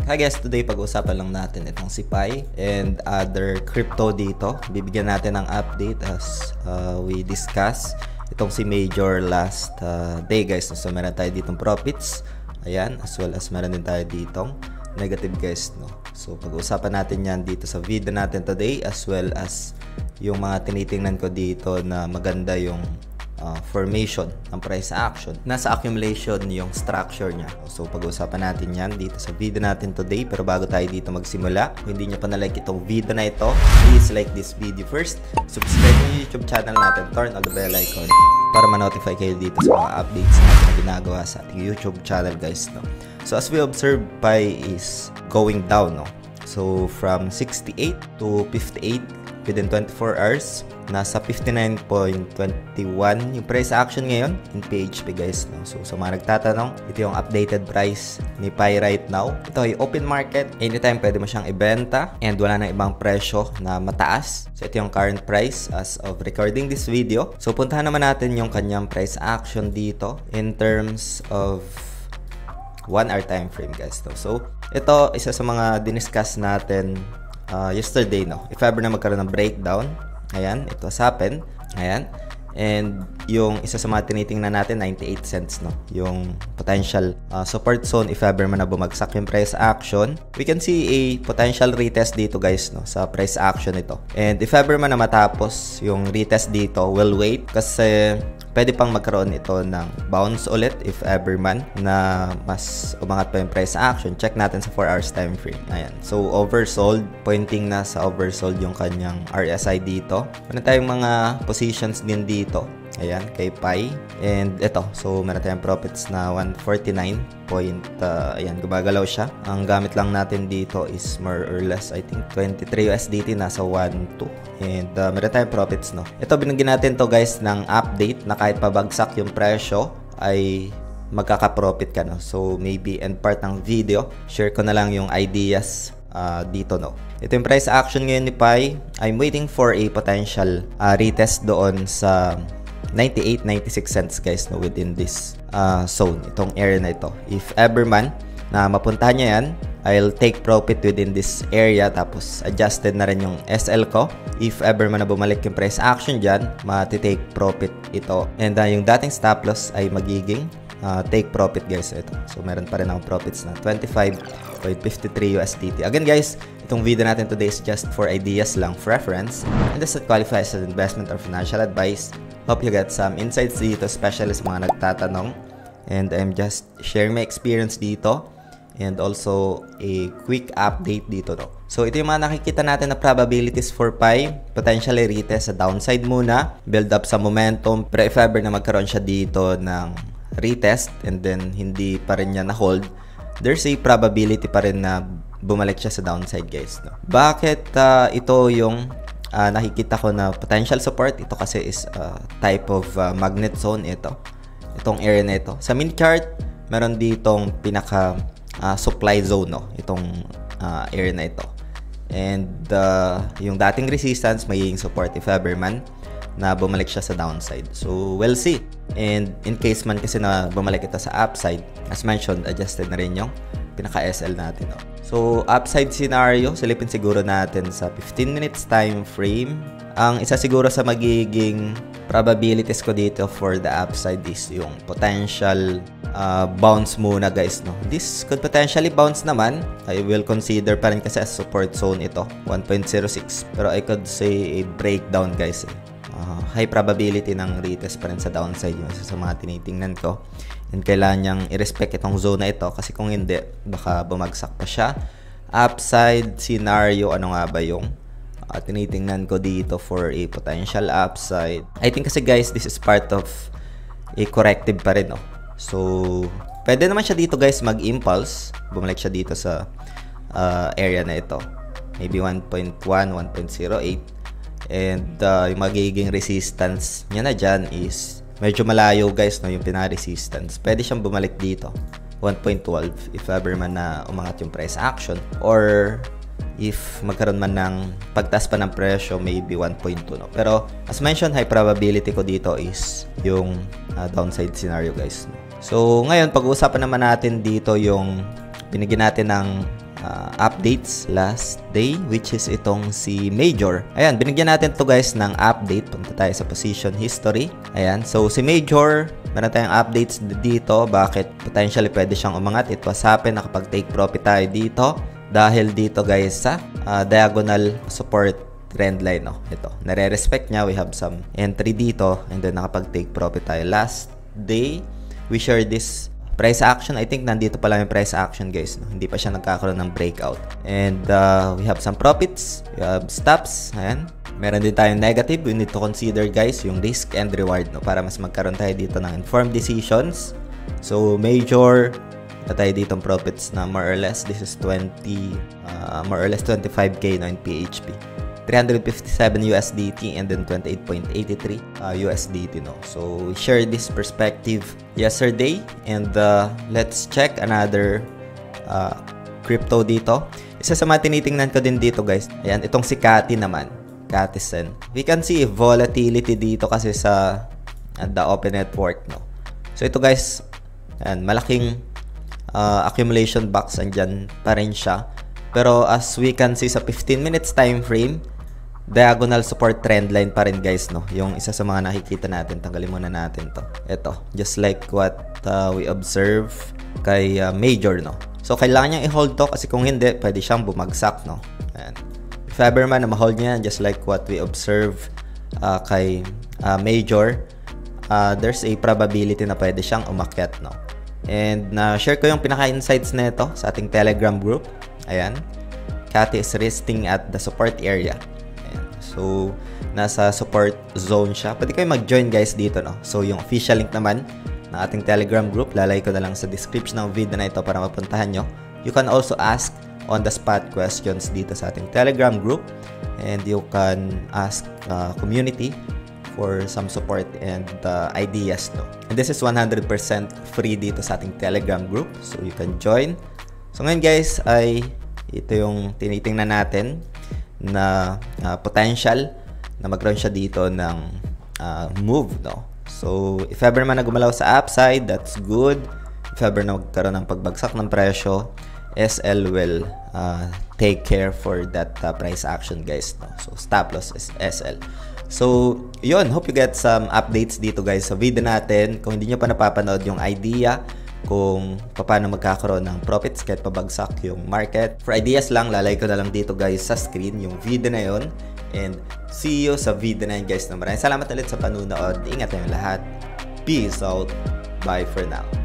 Hi guys, today pag-uusapan lang natin itong si Pi and other crypto dito. Bibigyan natin ng update as we discuss itong si Major last day guys. So meron tayo ditong profits, ayan, as well as meron din tayo ditong negative guys, no. So pag-uusapan natin yan dito sa video natin today, as well as yung mga tinitingnan ko dito na maganda yung formation ng price action. Nasa accumulation yung structure niya. So pag-uusapan natin yan dito sa video natin today. Pero bago tayo dito magsimula, kung hindi nyo pa na-like itong video na ito, please like this video first. Subscribe yung YouTube channel natin, turn on the bell icon para ma-notify kayo dito sa mga updates na ginagawa sa ating YouTube channel guys, no? So as we observe, Pi is going down, no? So from 68 to 58 within 24 hours. Nasa 59.21 yung price action ngayon in PHP guys, no? So sa mga nagtatanong, ito yung updated price ni Pi right now. Ito ay open market. Anytime pwede mo siyang ibenta and wala nang ibang presyo na mataas. So ito yung current price as of recording this video. So puntahan naman natin yung kanyang price action dito in terms of 1 hour time frame guys, no? So ito isa sa mga diniscuss natin yesterday, no? If ever na magkaroon ng breakdown, ayan, it was happen. Ayan. And yung isa sa mga tinitingnan natin, 98 cents, no? Yung potential support zone if ever man na bumagsak yung price action. We can see a potential retest dito guys, no? Sa price action ito. And if ever man na matapos yung retest dito, we'll wait kasi pwede pang magkaroon ito ng bounce ulit if ever man na mas umangat pa yung price action. Check natin sa 4 hours time frame. Ayan. So, oversold. Pointing na sa oversold yung kanyang RSI dito. Meron tayong mga positions din dito. Ayan, kay Pi. And ito. So, meron tayong profits na 149 point. Ayan, gumagalaw siya. Ang gamit lang natin dito is more or less, I think, 23 USDT. Nasa 1.2. And meron tayong profits, no? Ito, binigyan natin to guys ng update na kahit pabagsak yung presyo ay magkaka-profit ka, no? So maybe end part ng video, share ko na lang yung ideas dito, no? Ito yung price action ngayon ni Pi. I'm waiting for a potential retest doon sa 98-96 cents guys, no, within this zone, itong area na ito. If ever man na mapuntahan niya yan, I'll take profit within this area, tapos adjusted na rin yung SL ko. If ever man na bumalik yung price action dyan, matitake profit ito. And yung dating stop loss ay magiging take profit guys, ito. So meron pa rin akong profits na 25.53 USDT. Again guys, itong video natin today is just for ideas lang, for reference, and does not qualify as an investment or financial advice. Hope you get some insights dito, especially sa mga nagtatanong. And I'm just sharing my experience dito and also a quick update dito, no? So ito yung mga nakikita natin na probabilities for Pi. Potentially retest sa downside muna, build up sa momentum, pero if ever na magkaroon siya dito ng retest and then hindi pa rin niya na-hold, there's a probability pa rin na bumalik siya sa downside guys, no? Bakit ito yung nakikita ko na potential support? Ito kasi is type of magnet zone ito. Itong area na ito. Sa min chart, meron ditong pinaka supply zone, no? Itong area na ito. And yung dating resistance magiging support if ever man na bumalik siya sa downside. So we'll see. And in case man kasi na bumalik ito sa upside, as mentioned, adjusted na rin yung pinaka SL natin, no? So upside scenario, silipin siguro natin sa 15 minutes time frame. Ang isa siguro sa magiging probabilities ko dito for the upside is yung potential bounce muna guys, no? This could potentially bounce naman. I will consider pa rin kasi as support zone ito, 1.06. Pero I could say a breakdown guys, eh. High probability ng retest pa rin sa downside yun sa mga tinitingnan ko. And kailangan niyang i-respect itong zone na ito kasi kung hindi, baka bumagsak pa siya. Upside scenario, ano nga ba yung tinitingnan ko dito for a potential upside? I think kasi guys, this is part of a corrective pa rin, no? So, pwede naman siya dito guys mag-impulse. Bumalik siya dito sa area na ito. Maybe 1.1, 1.08. And yung magiging resistance niya na dyan is medyo malayo guys, no? Yung pinaka-resistance. Pwede siyang bumalik dito. 1.12 if ever man na umangat yung price action. Or if magkaroon man ng pagtaas pa ng presyo, maybe 1.2, no? Pero as mentioned, high probability ko dito is yung downside scenario guys, no? So ngayon, pag-uusapan naman natin dito yung binigyan natin ng updates last day, which is itong si Major. Ayan, binigyan natin to guys ng update. Punta tayo sa position history. Ayan, so si Major, meron tayong updates dito. Bakit potentially pwede siyang umangat? It was happen, nakapag-take profit tayo dito. Dahil dito guys sa diagonal support trend line. No? Ito, nare-respect niya. We have some entry dito and then nakapag-take profit tayo. Last day, we share this price action. I think nandito pa lang yung price action guys. No? Hindi pa siya nagkakaroon ng breakout. And we have some profits. We have stops. Ayan. Meron din tayong negative. We need to consider guys yung risk and reward. No? Para mas magkaroon tayo dito ng informed decisions. So Major, tayo ditong profits na more or less. This is 20, more or less 25k no, in PHP. 357 USDT and then 28.83 USDT no. So we share this perspective yesterday and let's check another crypto dito. Isa sa mga tinitingnan ko din dito guys. Ayan, itong si Kati naman. Katisen. We can see volatility dito kasi sa the open network no. So ito guys, ayan, malaking accumulation box andyan pa rin siya. Pero as we can see sa 15 minutes time frame, diagonal support trend line pa rin guys no. Yung isa sa mga nakikita natin, tanggalin muna natin to. Ito, just like what we observe kay Major no. So kailangan niyang i-hold to kasi kung hindi, pwede siyang bumagsak no. Ayan. If ever man na ma-hold niya, just like what we observe kay Major, there's a probability na pwede siyang umakyat no. And share ko yung pinaka-insights nito sa ating Telegram group. Ayan. Kati is resting at the support area. So, nasa support zone siya. Pwede kayo mag-join guys dito, no? So, yung official link naman ng ating Telegram group, lalagay ko na lang sa description ng video na ito para mapuntahan nyo. You can also ask on-the-spot questions dito sa ating Telegram group. And you can ask community for some support and ideas, no? And this is 100% free dito sa ating Telegram group. So, you can join. So, ngayon guys, ay ito yung tinitingnan natin na potential na magkaroon siya dito ng move no. So if ever man na gumalaw sa upside, that's good. If ever na magkaroon ng pagbagsak ng presyo, SL will take care for that price action guys no. So stop loss is SL. So yun, hope you get some updates dito guys sa video natin. Kung hindi nyo pa napapanood yung idea kung paano magkakaroon ng profits kahit pabagsak yung market. For ideas lang, lalagay ko na lang dito guys sa screen yung video na yon. And see you sa video na yun guys. Maraming salamat ulit sa panunood. Ingat tayong lahat. Peace out. Bye for now.